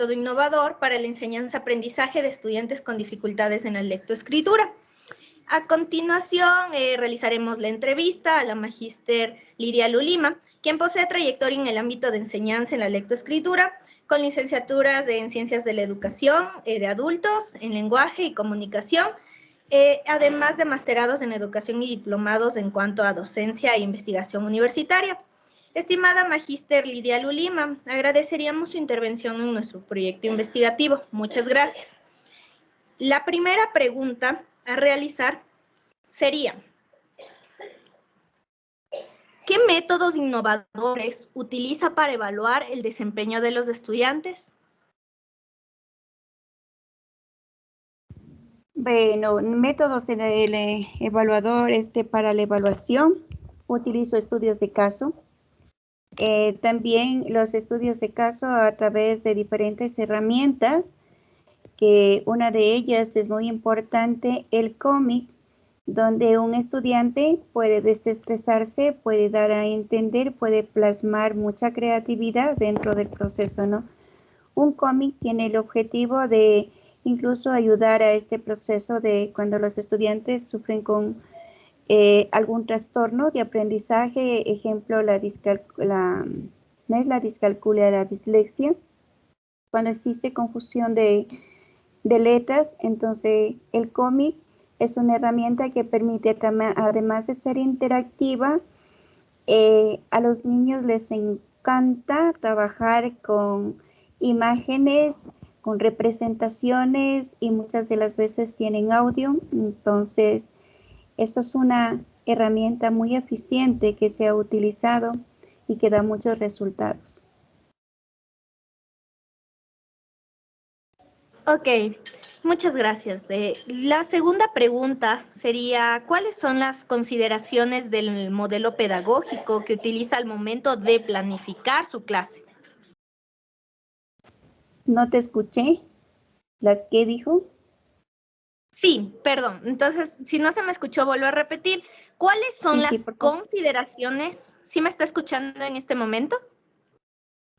método innovador para la enseñanza-aprendizaje de estudiantes con dificultades en la lectoescritura. A continuación, realizaremos la entrevista a la magíster Lidia Lulima, quien posee trayectoria en el ámbito de enseñanza en la lectoescritura, con licenciaturas en Ciencias de la Educación de Adultos, en Lenguaje y Comunicación, además de masterados en Educación y diplomados en cuanto a docencia e investigación universitaria. Estimada magíster Lidia Lulima, agradeceríamos su intervención en nuestro proyecto investigativo. Muchas gracias. La primera pregunta a realizar sería: ¿qué métodos innovadores utiliza para evaluar el desempeño de los estudiantes? Bueno, métodos en el evaluador para la evaluación, utilizo estudios de caso. También los estudios de caso a través de diferentes herramientas, que una de ellas es muy importante, el cómic, donde un estudiante puede desestresarse, puede dar a entender, puede plasmar mucha creatividad dentro del proceso, ¿no? Un cómic tiene el objetivo de incluso ayudar a este proceso de cuando los estudiantes sufren con algún trastorno de aprendizaje, ejemplo, no es la discalculia, la dislexia, cuando existe confusión de letras. Entonces el cómic es una herramienta que permite, además de ser interactiva, a los niños les encanta trabajar con imágenes, con representaciones, y muchas de las veces tienen audio. Entonces, eso es una herramienta muy eficiente que se ha utilizado y que da muchos resultados. Ok, muchas gracias. La segunda pregunta sería: ¿cuáles son las consideraciones del modelo pedagógico que utiliza al momento de planificar su clase? No te escuché. ¿Las qué dijo? Sí, perdón. Entonces, si no se me escuchó, vuelvo a repetir. ¿Cuáles son Sí, las por favor. consideraciones? ¿Sí me está escuchando en este momento?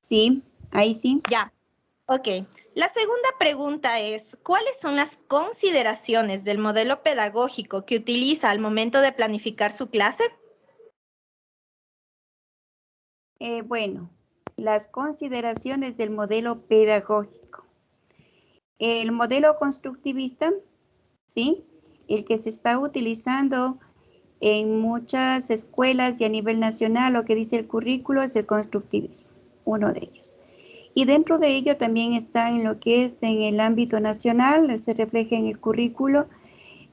Sí, ahí sí. Ya. Ok. La segunda pregunta es: ¿cuáles son las consideraciones del modelo pedagógico que utiliza al momento de planificar su clase? Bueno, las consideraciones del modelo pedagógico. El modelo constructivista, ¿sí? El que se está utilizando en muchas escuelas y a nivel nacional, lo que dice el currículo es el constructivismo, uno de ellos. Y dentro de ello también está en lo que es en el ámbito nacional, se refleja en el currículo,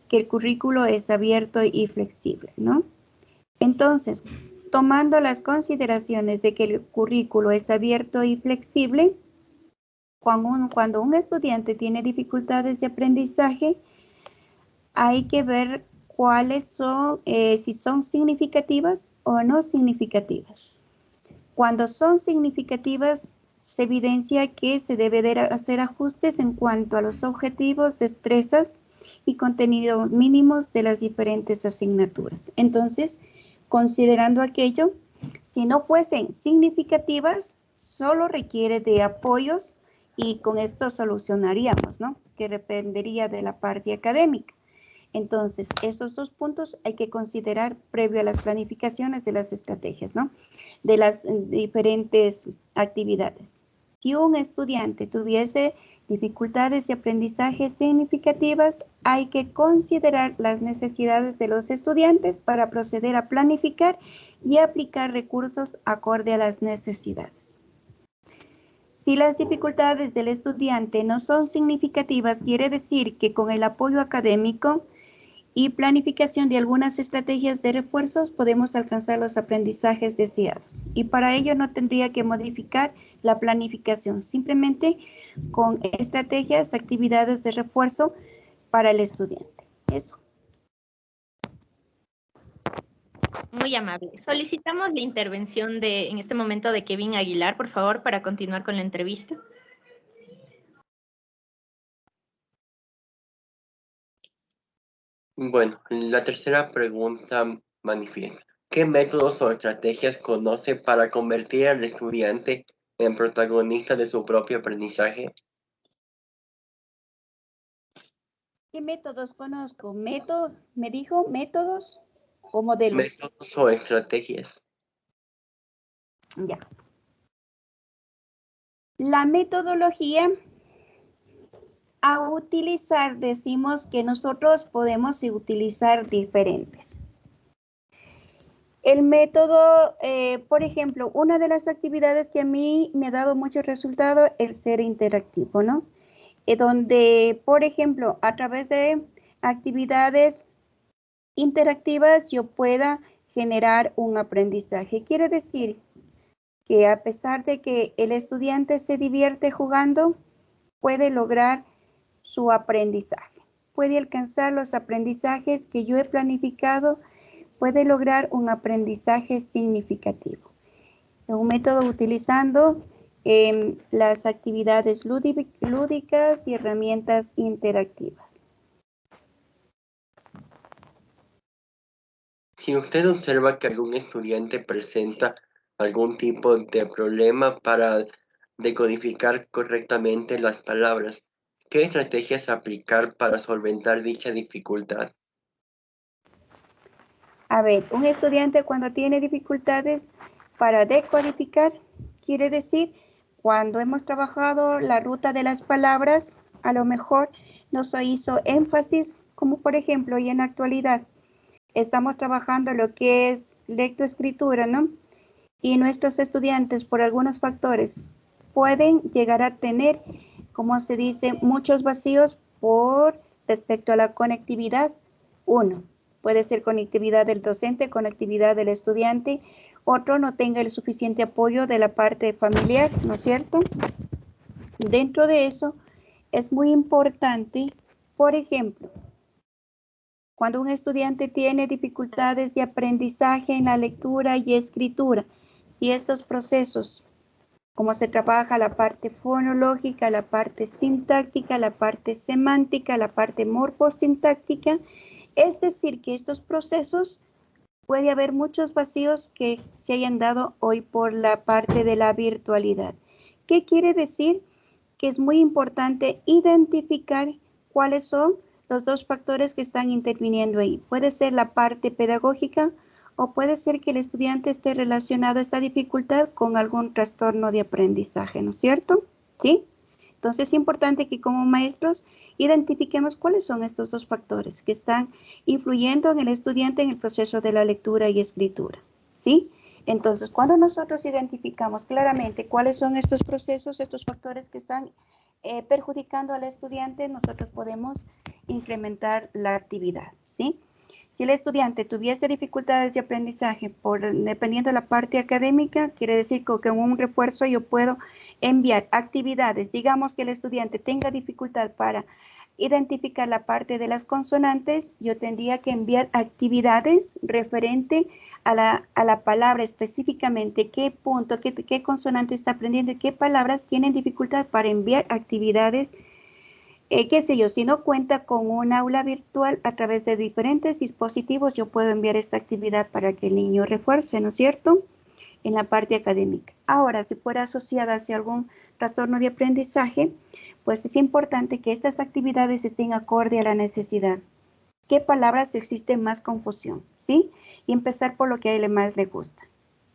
que el currículo es abierto y flexible, ¿no? Entonces, tomando las consideraciones de que el currículo es abierto y flexible, cuando un estudiante tiene dificultades de aprendizaje, hay que ver cuáles son, si son significativas o no significativas. Cuando son significativas, se evidencia que se debe de hacer ajustes en cuanto a los objetivos, destrezas y contenidos mínimos de las diferentes asignaturas. Entonces, considerando aquello, si no fuesen significativas, solo requiere de apoyos y con esto solucionaríamos, ¿no? Que dependería de la parte académica. Entonces, esos dos puntos hay que considerar previo a las planificaciones de las estrategias, ¿no? De las diferentes actividades. Si un estudiante tuviese dificultades de aprendizaje significativas, hay que considerar las necesidades de los estudiantes para proceder a planificar y aplicar recursos acorde a las necesidades. Si las dificultades del estudiante no son significativas, quiere decir que con el apoyo académico y planificación de algunas estrategias de refuerzos podemos alcanzar los aprendizajes deseados. Y para ello no tendría que modificar la planificación, simplemente con estrategias, actividades de refuerzo para el estudiante. Eso. Muy amable. Solicitamos la intervención en este momento de Kevin Aguilar, por favor, para continuar con la entrevista. Bueno, la tercera pregunta manifiesta: ¿qué métodos o estrategias conoce para convertir al estudiante protagonista de su propio aprendizaje? ¿Qué métodos conozco? ¿Método? ¿Me dijo métodos o modelos? Métodos o estrategias. Ya. La metodología a utilizar, decimos que nosotros podemos utilizar diferentes. El método, por ejemplo, una de las actividades que a mí me ha dado mucho resultado, el ser interactivo, ¿no? Donde, por ejemplo, a través de actividades interactivas yo pueda generar un aprendizaje. Quiere decir que a pesar de que el estudiante se divierte jugando, puede lograr su aprendizaje, puede alcanzar los aprendizajes que yo he planificado, puede lograr un aprendizaje significativo. Un método utilizando las actividades lúdicas y herramientas interactivas. Si usted observa que algún estudiante presenta algún tipo de problema para decodificar correctamente las palabras, ¿qué estrategias aplicar para solventar dicha dificultad? A ver, un estudiante cuando tiene dificultades para decodificar, quiere decir, cuando hemos trabajado la ruta de las palabras, a lo mejor nos hizo énfasis, como por ejemplo, y en la actualidad, estamos trabajando lo que es lectoescritura, ¿no? Y nuestros estudiantes, por algunos factores, pueden llegar a tener, como se dice, muchos vacíos por respecto a la conectividad. Uno, puede ser conectividad del docente, conectividad del estudiante. Otro, no tenga el suficiente apoyo de la parte familiar, ¿no es cierto? Dentro de eso, es muy importante, por ejemplo, cuando un estudiante tiene dificultades de aprendizaje en la lectura y escritura, si estos procesos, como se trabaja la parte fonológica, la parte sintáctica, la parte semántica, la parte morfosintáctica, es decir, que estos procesos puede haber muchos vacíos que se hayan dado hoy por la parte de la virtualidad. ¿Qué quiere decir? Que es muy importante identificar cuáles son los dos factores que están interviniendo ahí. Puede ser la parte pedagógica o puede ser que el estudiante esté relacionado a esta dificultad con algún trastorno de aprendizaje, ¿no es cierto? ¿Sí? Entonces es importante que como maestros identifiquemos cuáles son estos dos factores que están influyendo en el estudiante en el proceso de la lectura y escritura, ¿sí? Entonces, cuando nosotros identificamos claramente cuáles son estos procesos, estos factores que están perjudicando al estudiante, nosotros podemos incrementar la actividad, ¿sí? Si el estudiante tuviese dificultades de aprendizaje dependiendo de la parte académica, quiere decir que con un refuerzo yo puedo enviar actividades. Digamos que el estudiante tenga dificultad para identificar la parte de las consonantes, yo tendría que enviar actividades referente a la palabra específicamente, qué punto, qué consonante está aprendiendo y qué palabras tienen dificultad para enviar actividades. Qué sé yo, si no cuenta con un aula virtual a través de diferentes dispositivos, yo puedo enviar esta actividad para que el niño refuerce, ¿no es cierto?, en la parte académica. Ahora, si fuera asociada hacia algún trastorno de aprendizaje, pues es importante que estas actividades estén acorde a la necesidad. ¿Qué palabras existen más confusión? ¿Sí? Y empezar por lo que a él más le gusta.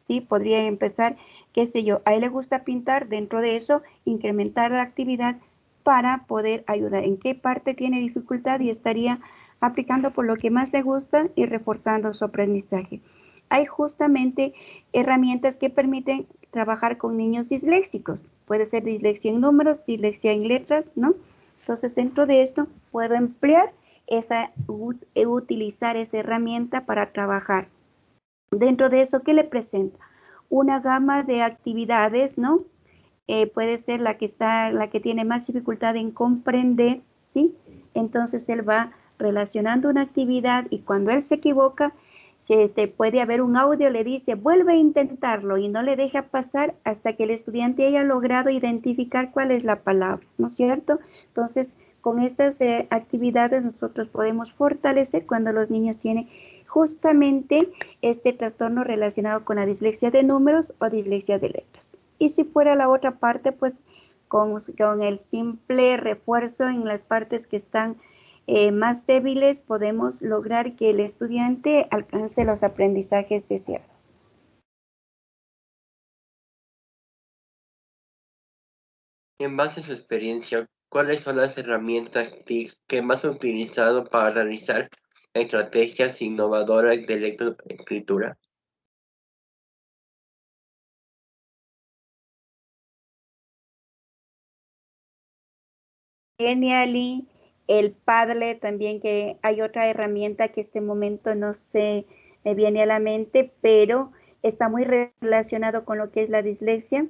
¿Sí? Podría empezar, qué sé yo, a él le gusta pintar, dentro de eso, incrementar la actividad para poder ayudar. ¿En qué parte tiene dificultad? Y estaría aplicando por lo que más le gusta y reforzando su aprendizaje. Hay justamente herramientas que permiten trabajar con niños disléxicos. Puede ser dislexia en números, dislexia en letras, ¿no? Entonces, dentro de esto, puedo emplear utilizar esa herramienta para trabajar. Dentro de eso, ¿qué le presenta? Una gama de actividades, ¿no? Puede ser la que tiene más dificultad en comprender, ¿sí? Entonces, él va relacionando una actividad y cuando él se equivoca, puede haber un audio, le dice, vuelve a intentarlo y no le deja pasar hasta que el estudiante haya logrado identificar cuál es la palabra, ¿no es cierto? Entonces, con estas actividades nosotros podemos fortalecer cuando los niños tienen justamente este trastorno relacionado con la dislexia de números o dislexia de letras. Y si fuera la otra parte, pues con el simple refuerzo en las partes que están más débiles, podemos lograr que el estudiante alcance los aprendizajes deseados. En base a su experiencia, ¿cuáles son las herramientas TIC que más ha utilizado para realizar estrategias innovadoras de lectoescritura? Genially, el Padlet también, que hay otra herramienta que este momento no se me viene a la mente, pero está muy relacionado con lo que es la dislexia.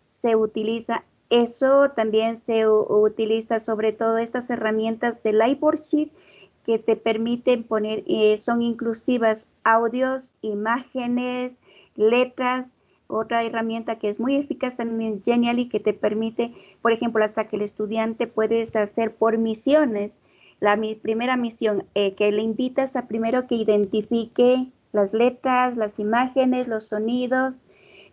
Se utiliza eso, también se utiliza sobre todo estas herramientas de Lightboard que te permiten poner, son inclusivas audios, imágenes, letras. Otra herramienta que es muy eficaz también es Genially, que te permite, por ejemplo, hasta que el estudiante puedes hacer por misiones. Mi primera misión, que le invitas a primero que identifique las letras, las imágenes, los sonidos,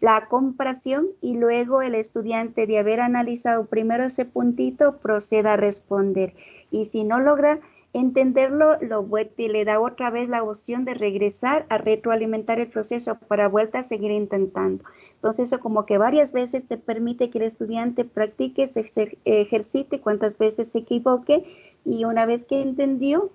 la comparación, y luego el estudiante, de haber analizado primero ese puntito, proceda a responder. Y si no logra entenderlo, lo vuelve y le da otra vez la opción de regresar a retroalimentar el proceso para vuelta a seguir intentando. Entonces eso como que varias veces te permite que el estudiante practique, se ejercite cuantas veces se equivoque, y una vez que entendió,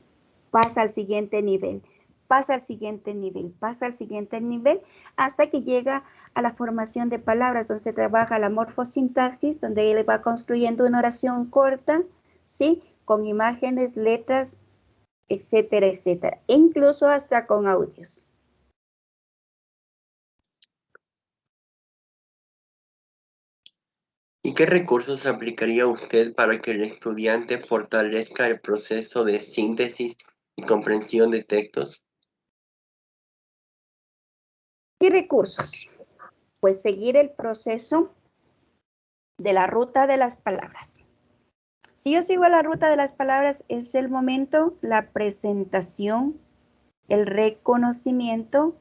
pasa al siguiente nivel, pasa al siguiente nivel, pasa al siguiente nivel, hasta que llega a la formación de palabras, donde se trabaja la morfosintaxis, donde él va construyendo una oración corta, ¿sí?, con imágenes, letras, etcétera, etcétera, incluso hasta con audios. ¿Y qué recursos aplicaría usted para que el estudiante fortalezca el proceso de síntesis y comprensión de textos? ¿Qué recursos? Pues seguir el proceso de la ruta de las palabras. Si yo sigo la ruta de las palabras, es el momento, la presentación, el reconocimiento,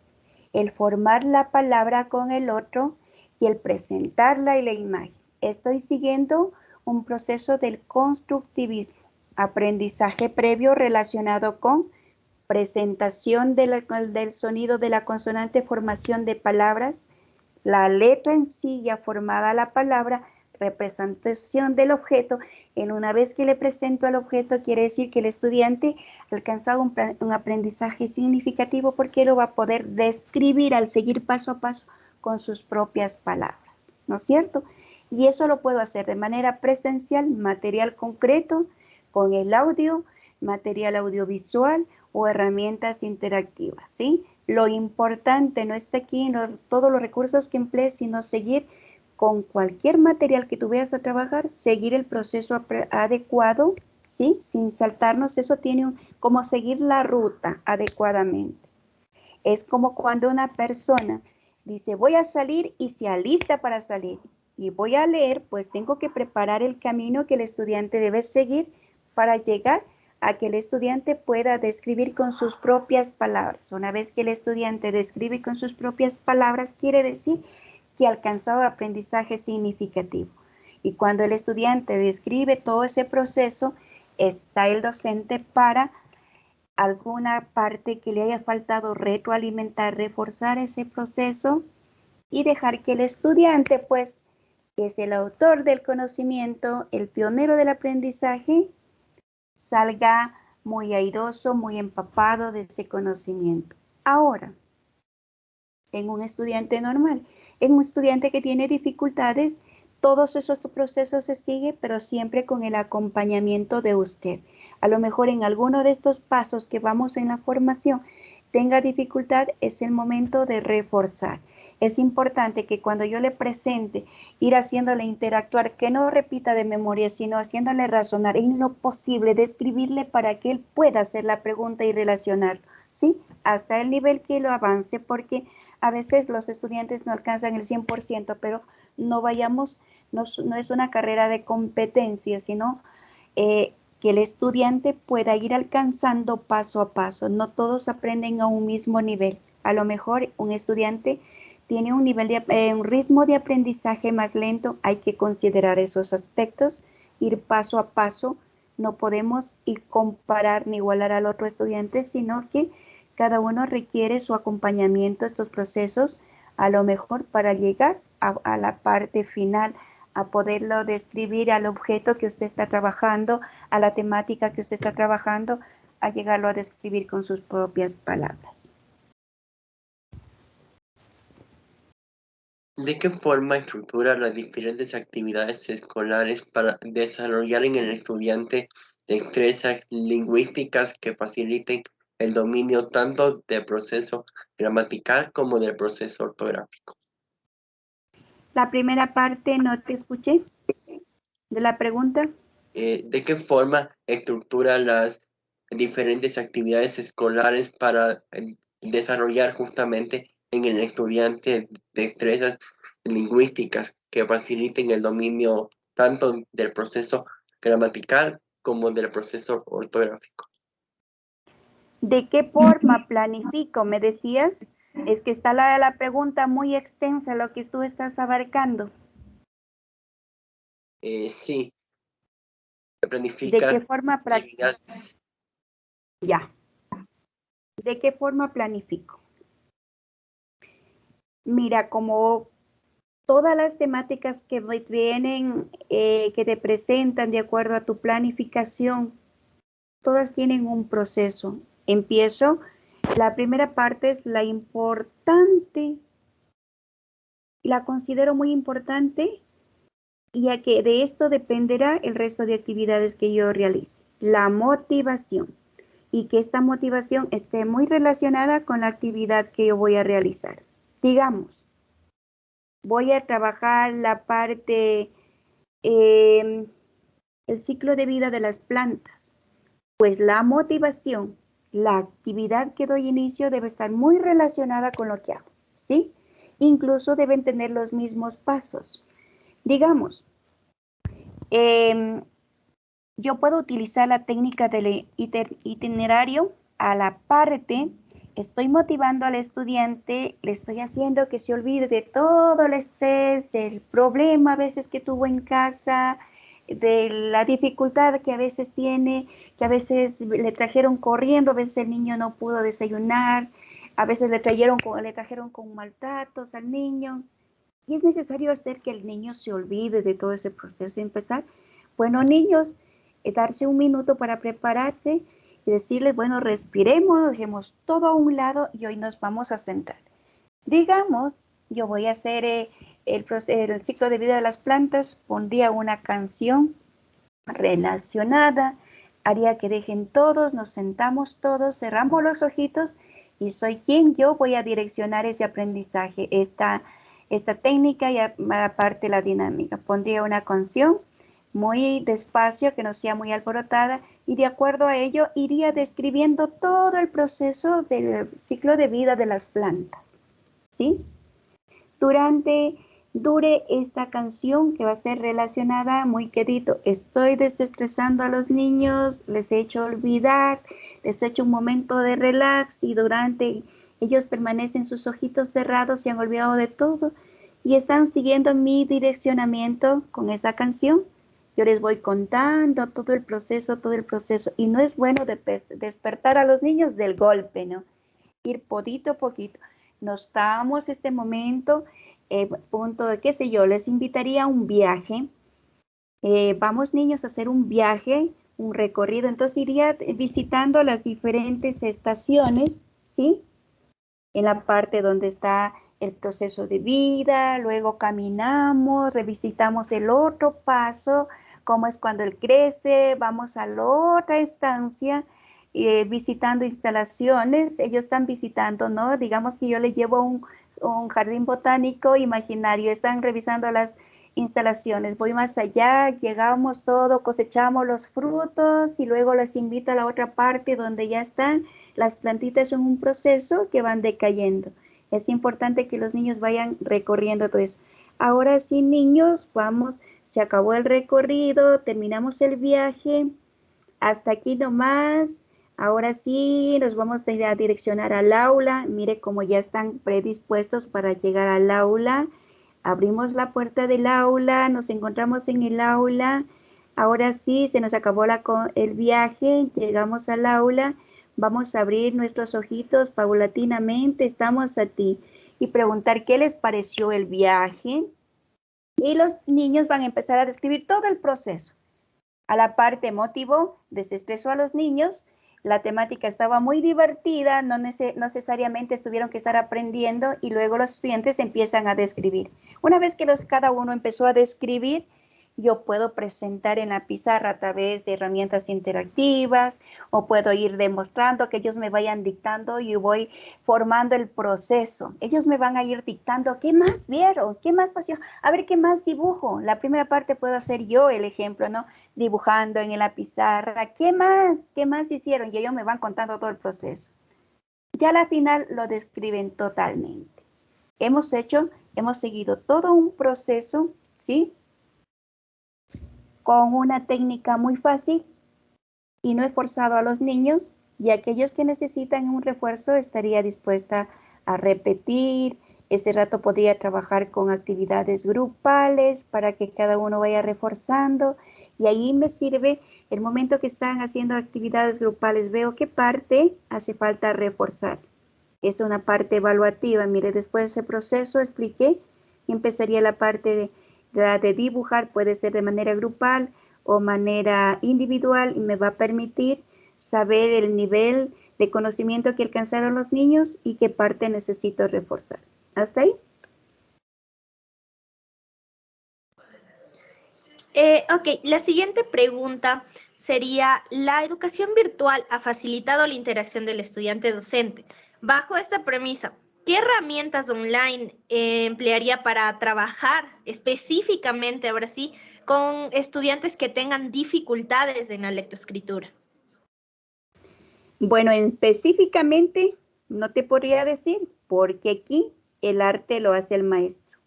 el formar la palabra con el otro y el presentarla y la imagen. Estoy siguiendo un proceso del constructivismo, aprendizaje previo relacionado con presentación del sonido de la consonante, formación de palabras, la letra en sí ya formada la palabra, representación del objeto. En una vez que le presento al objeto, quiere decir que el estudiante ha alcanzado un aprendizaje significativo, porque lo va a poder describir al seguir paso a paso con sus propias palabras, ¿no es cierto? Y eso lo puedo hacer de manera presencial, material concreto, con el audio, material audiovisual o herramientas interactivas, ¿sí? Lo importante no está aquí en todos los recursos que emplees, sino seguir con cualquier material que tú vayas a trabajar, seguir el proceso adecuado, ¿sí? Sin saltarnos. Eso tiene como seguir la ruta adecuadamente. Es como cuando una persona dice, voy a salir, y se alista para salir. Y voy a leer, pues tengo que preparar el camino que el estudiante debe seguir para llegar a que el estudiante pueda describir con sus propias palabras. Una vez que el estudiante describe con sus propias palabras, quiere decir que ha alcanzado aprendizaje significativo. Y cuando el estudiante describe todo ese proceso, está el docente para alguna parte que le haya faltado retroalimentar, reforzar ese proceso y dejar que el estudiante, pues, que es el autor del conocimiento, el pionero del aprendizaje, salga muy airoso, muy empapado de ese conocimiento. Ahora, en un estudiante normal, en un estudiante que tiene dificultades, todos esos procesos se siguen, pero siempre con el acompañamiento de usted. A lo mejor en alguno de estos pasos que vamos en la formación tenga dificultad, es el momento de reforzar. Es importante que cuando yo le presente, ir haciéndole interactuar, que no repita de memoria, sino haciéndole razonar en lo posible, describirle para que él pueda hacer la pregunta y relacionarlo, ¿sí? Hasta el nivel que lo avance, porque a veces los estudiantes no alcanzan el 100%, pero no vayamos, no es una carrera de competencia, sino que el estudiante pueda ir alcanzando paso a paso. No todos aprenden a un mismo nivel. A lo mejor un estudiante tiene un nivel de, un ritmo de aprendizaje más lento, hay que considerar esos aspectos, ir paso a paso. No podemos ir comparar ni igualar al otro estudiante, sino que cada uno requiere su acompañamiento a estos procesos, a lo mejor para llegar a la parte final, a poderlo describir al objeto que usted está trabajando, a la temática que usted está trabajando, a llegarlo a describir con sus propias palabras. ¿De qué forma estructura las diferentes actividades escolares para desarrollar en el estudiante destrezas lingüísticas que faciliten el dominio tanto del proceso gramatical como del proceso ortográfico? La primera parte no te escuché de la pregunta. ¿De qué forma estructura las diferentes actividades escolares para desarrollar justamente en el estudiante destrezas lingüísticas que faciliten el dominio tanto del proceso gramatical como del proceso ortográfico? ¿De qué forma planifico? Me decías, es que está la pregunta muy extensa, lo que tú estás abarcando. Sí, ¿De qué planifica forma actividades. Ya. ¿De qué forma planifico? Mira, como todas las temáticas que vienen, que te presentan de acuerdo a tu planificación, todas tienen un proceso. Empiezo, la primera parte es la importante, la considero muy importante, ya que de esto dependerá el resto de actividades que yo realice. La motivación, y que esta motivación esté muy relacionada con la actividad que yo voy a realizar. Digamos, voy a trabajar la parte, el ciclo de vida de las plantas. Pues la motivación, la actividad que doy inicio debe estar muy relacionada con lo que hago, ¿sí? Incluso deben tener los mismos pasos. Digamos, yo puedo utilizar la técnica del itinerario a la parte. Estoy motivando al estudiante, le estoy haciendo que se olvide de todo el estrés, del problema a veces que tuvo en casa, de la dificultad que a veces tiene, que a veces le trajeron corriendo, a veces el niño no pudo desayunar, a veces le trajeron con maltratos al niño. Y es necesario hacer que el niño se olvide de todo ese proceso y empezar. Bueno, niños, darse un minuto para prepararse y decirles, bueno, respiremos, dejemos todo a un lado y hoy nos vamos a sentar. Digamos, yo voy a hacer el ciclo de vida de las plantas, pondría una canción relacionada, haría que dejen todos, nos sentamos todos, cerramos los ojitos y soy quien yo voy a direccionar ese aprendizaje, esta técnica y aparte la dinámica. Pondría una canción muy despacio, que no sea muy alborotada, y de acuerdo a ello iría describiendo todo el proceso del ciclo de vida de las plantas, ¿sí? Dure esta canción que va a ser relacionada muy quedito. Estoy desestresando a los niños, les he hecho olvidar, les he hecho un momento de relax y durante ellos permanecen sus ojitos cerrados, se han olvidado de todo y están siguiendo mi direccionamiento con esa canción. Yo les voy contando todo el proceso y no es bueno despertar a los niños del golpe, ¿no? Ir poquito a poquito. Nos damos este momento, punto de qué sé yo, les invitaría a un viaje. Vamos niños a hacer un viaje, un recorrido, entonces iría visitando las diferentes estaciones, ¿sí? En la parte donde está el proceso de vida, luego caminamos, revisitamos el otro paso, cómo es cuando él crece, vamos a la otra estancia, visitando instalaciones, ellos están visitando, ¿no? Digamos que yo les llevo un jardín botánico imaginario, están revisando las instalaciones, voy más allá, llegamos todo, cosechamos los frutos y luego les invito a la otra parte donde ya están las plantitas en un proceso que van decayendo. Es importante que los niños vayan recorriendo todo eso. Ahora sí, niños, vamos, se acabó el recorrido, terminamos el viaje, hasta aquí nomás, Ahora sí, nos vamos a ir a direccionar al aula. Mire cómo ya están predispuestos para llegar al aula. Abrimos la puerta del aula, nos encontramos en el aula. Ahora sí, se nos acabó el viaje, llegamos al aula. Vamos a abrir nuestros ojitos paulatinamente, estamos a ti. Y preguntar qué les pareció el viaje. Y los niños van a empezar a describir todo el proceso. A la parte motivó, desestresó a los niños. La temática estaba muy divertida, no necesariamente tuvieron que estar aprendiendo y luego los estudiantes empiezan a describir. Una vez que cada uno empezó a describir, yo puedo presentar en la pizarra a través de herramientas interactivas o puedo ir demostrando que ellos me vayan dictando y voy formando el proceso. Ellos me van a ir dictando qué más vieron, qué más pasó, a ver qué más dibujo. La primera parte puedo hacer yo el ejemplo, ¿no? Dibujando en la pizarra, ¿qué más hicieron? Y ellos me van contando todo el proceso. Ya a la final lo describen totalmente. Hemos seguido todo un proceso, ¿sí? Con una técnica muy fácil y no he forzado a los niños y aquellos que necesitan un refuerzo estaría dispuesta a repetir. Ese rato podría trabajar con actividades grupales para que cada uno vaya reforzando y ahí me sirve el momento que están haciendo actividades grupales. Veo qué parte hace falta reforzar. Es una parte evaluativa. Mire, después de ese proceso expliqué y empezaría la parte de dibujar, puede ser de manera grupal o manera individual y me va a permitir saber el nivel de conocimiento que alcanzaron los niños y qué parte necesito reforzar. ¿Hasta ahí? Ok, la siguiente pregunta sería, ¿la educación virtual ha facilitado la interacción del estudiante docente? Bajo esta premisa, ¿qué herramientas online emplearía para trabajar específicamente, ahora sí, con estudiantes que tengan dificultades en la lectoescritura? Bueno, específicamente no te podría decir porque aquí el arte lo hace el maestro.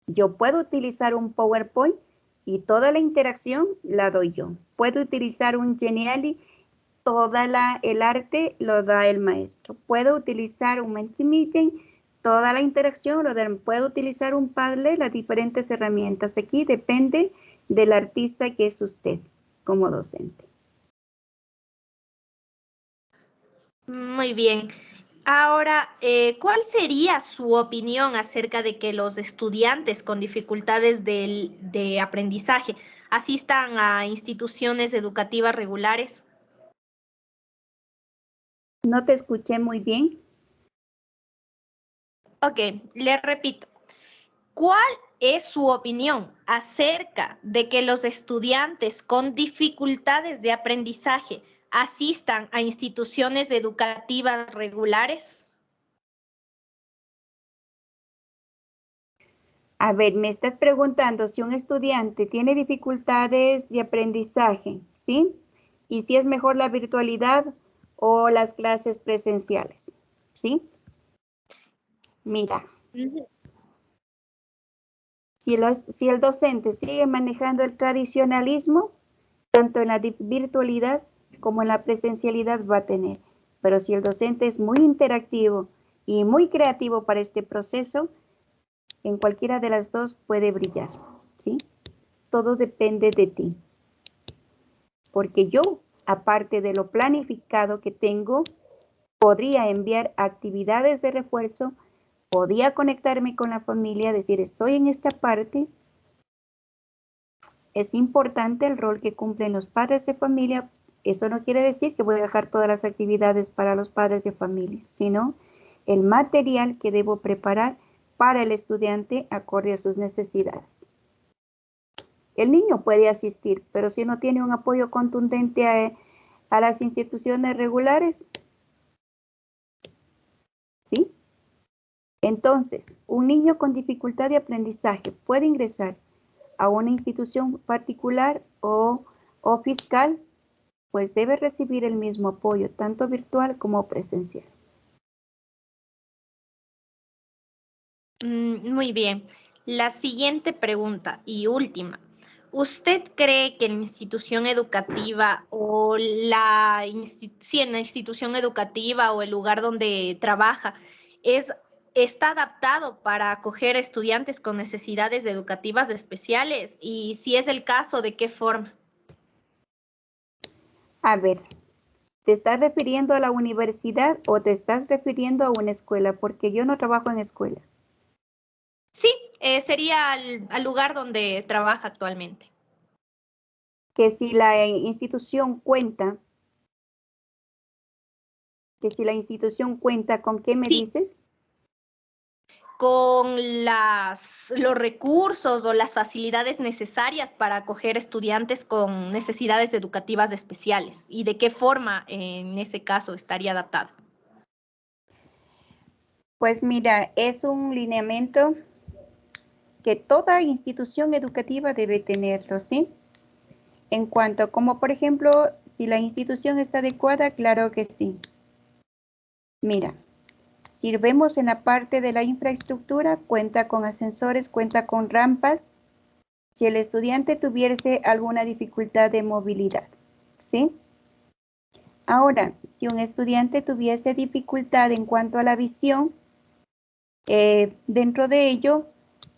Yo puedo utilizar un PowerPoint y toda la interacción la doy yo. Puedo utilizar un Geniali, el arte lo da el maestro. Puedo utilizar un Mentimeter, toda la interacción lo da. Puedo utilizar un Padlet, las diferentes herramientas. Aquí depende del artista que es usted como docente. Muy bien. Ahora, ¿cuál sería su opinión acerca de que los estudiantes con dificultades de aprendizaje asistan a instituciones educativas regulares? No te escuché muy bien. Ok, le repito. ¿Cuál es su opinión acerca de que los estudiantes con dificultades de aprendizaje asistan a instituciones educativas regulares? A ver, me estás preguntando si un estudiante tiene dificultades de aprendizaje, ¿sí? Y si es mejor la virtualidad o las clases presenciales, ¿sí? Mira, Ujú. si el docente sigue manejando el tradicionalismo, tanto en la virtualidad como en la presencialidad va a tener. Pero si el docente es muy interactivo y muy creativo para este proceso, en cualquiera de las dos puede brillar, ¿sí? Todo depende de ti. Porque yo, aparte de lo planificado que tengo, podría enviar actividades de refuerzo, podía conectarme con la familia, decir, estoy en esta parte. Es importante el rol que cumplen los padres de familia. Eso no quiere decir que voy a dejar todas las actividades para los padres de familia, sino el material que debo preparar para el estudiante acorde a sus necesidades. El niño puede asistir, pero si no tiene un apoyo contundente a las instituciones regulares, ¿sí? Entonces, un niño con dificultad de aprendizaje puede ingresar a una institución particular o fiscal, pues debe recibir el mismo apoyo, tanto virtual como presencial. Muy bien. La siguiente pregunta y última. ¿usted cree que la institución educativa o en la institución educativa o el lugar donde trabaja está adaptado para acoger estudiantes con necesidades educativas especiales? Y si es el caso, ¿de qué forma? A ver, ¿te estás refiriendo a la universidad o te estás refiriendo a una escuela? Porque yo no trabajo en escuela. Sí, sería al lugar donde trabaja actualmente. Que si la institución cuenta, ¿con qué me Sí, dices? con los recursos o las facilidades necesarias para acoger estudiantes con necesidades educativas especiales y de qué forma en ese caso estaría adaptado. Pues mira, es un lineamiento que toda institución educativa debe tenerlo, ¿sí? En cuanto, como por ejemplo, si la institución está adecuada, claro que sí. Mira, si vemos en la parte de la infraestructura, cuenta con ascensores, cuenta con rampas, si el estudiante tuviese alguna dificultad de movilidad, ¿sí? Ahora, si un estudiante tuviese dificultad en cuanto a la visión, dentro de ello,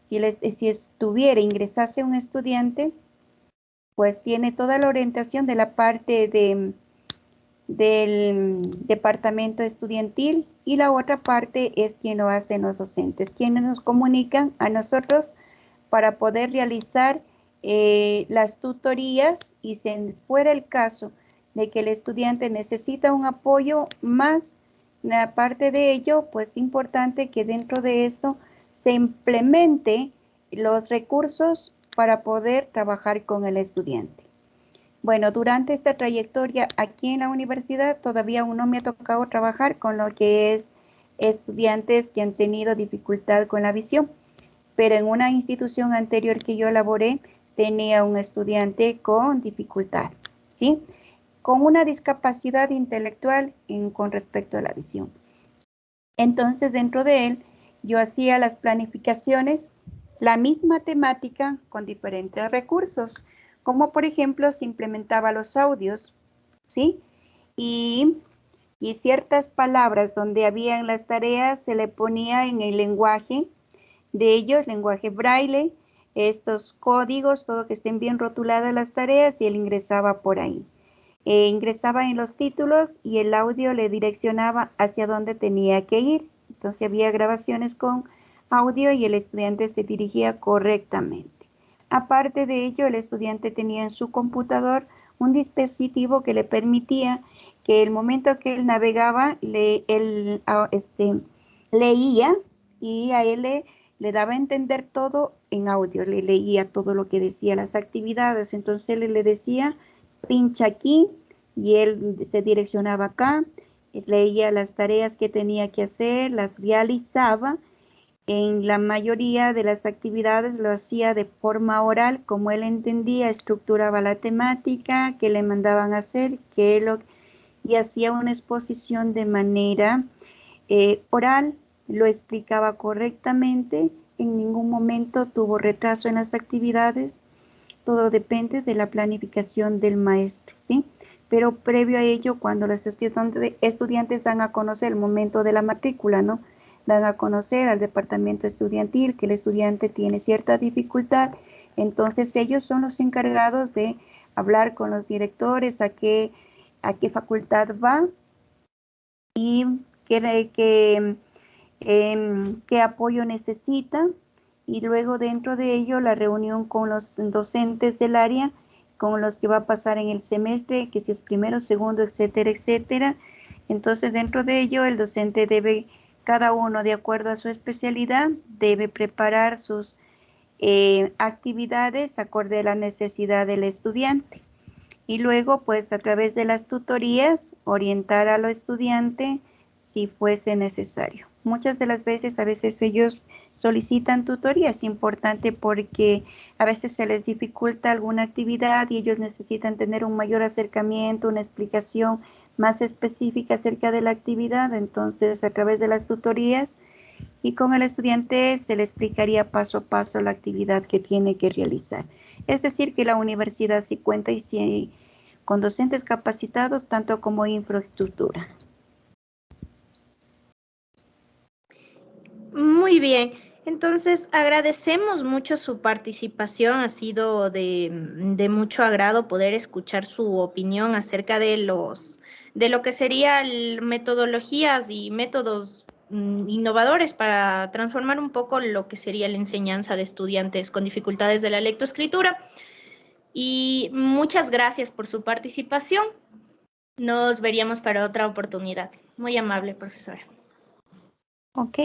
si ingresase un estudiante, pues tiene toda la orientación de la parte del departamento estudiantil y la otra parte es quien lo hacen los docentes, quienes nos comunican a nosotros para poder realizar las tutorías y si fuera el caso de que el estudiante necesita un apoyo más, aparte de ello, pues es importante que dentro de eso se implemente los recursos para poder trabajar con el estudiante. Bueno, durante esta trayectoria aquí en la universidad todavía aún no me ha tocado trabajar con lo que es estudiantes que han tenido dificultad con la visión, pero en una institución anterior que yo laboré tenía un estudiante con dificultad, ¿sí? Con una discapacidad intelectual con respecto a la visión. Entonces, dentro de él, yo hacía las planificaciones, la misma temática con diferentes recursos, como por ejemplo, se implementaba los audios, ¿sí? Y ciertas palabras donde habían las tareas se le ponía en el lenguaje de ellos, lenguaje braille, estos códigos, todo que estén bien rotuladas las tareas y él ingresaba por ahí. Ingresaba en los títulos y el audio le direccionaba hacia dónde tenía que ir. Entonces había grabaciones con audio y el estudiante se dirigía correctamente. Aparte de ello, el estudiante tenía en su computador un dispositivo que le permitía que el momento que él navegaba, él leía y a él le daba a entender todo en audio, le leía todo lo que decía, las actividades. Entonces él le decía, pincha aquí y él se direccionaba acá, leía las tareas que tenía que hacer, las realizaba. En la mayoría de las actividades lo hacía de forma oral, como él entendía, estructuraba la temática que le mandaban a hacer, y hacía una exposición de manera oral, lo explicaba correctamente, en ningún momento tuvo retraso en las actividades, todo depende de la planificación del maestro, ¿sí? Pero previo a ello, cuando los estudiantes dan a conocer el momento de la matrícula, ¿no? Dan a conocer al departamento estudiantil que el estudiante tiene cierta dificultad, entonces ellos son los encargados de hablar con los directores a qué facultad va y qué apoyo necesita, y luego dentro de ello la reunión con los docentes del área con los que va a pasar en el semestre, que si es primero, segundo, etcétera, etcétera. Entonces dentro de ello el docente debe, cada uno de acuerdo a su especialidad, debe preparar sus actividades acorde a la necesidad del estudiante. Y luego, pues a través de las tutorías, orientar a los estudiantes si fuese necesario. Muchas de las veces, a veces ellos solicitan tutorías, es importante porque a veces se les dificulta alguna actividad y ellos necesitan tener un mayor acercamiento, una explicación más específica acerca de la actividad. Entonces, a través de las tutorías y con el estudiante se le explicaría paso a paso la actividad que tiene que realizar. Es decir, que la universidad sí cuenta con docentes capacitados, tanto como infraestructura. Muy bien, entonces agradecemos mucho su participación, ha sido de mucho agrado poder escuchar su opinión acerca de lo que serían metodologías y métodos innovadores para transformar un poco lo que sería la enseñanza de estudiantes con dificultades de la lectoescritura. Y muchas gracias por su participación. Nos veríamos para otra oportunidad. Muy amable, profesora. Ok.